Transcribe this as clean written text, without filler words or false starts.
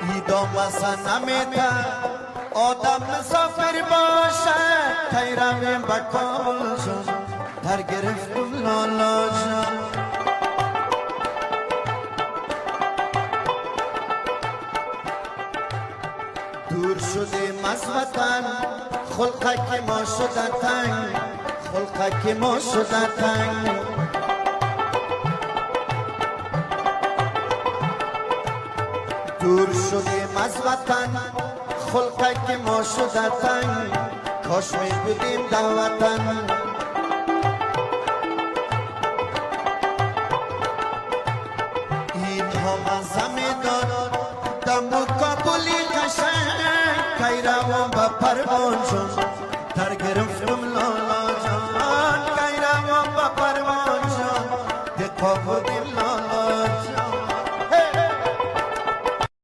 عید و مسنمه تا آدم مسافر باشه خیرم بکال شد در گرفت لالا شد دور شدیم از وطن خلقک ما شده تنگ خلقک ما شده تنگ دور شدیم از وطن خلقک ما شده تنگ کاش می بودیم در وطن اینها مزه می داد دم و کابلی قشنگ کیروان با پروان شد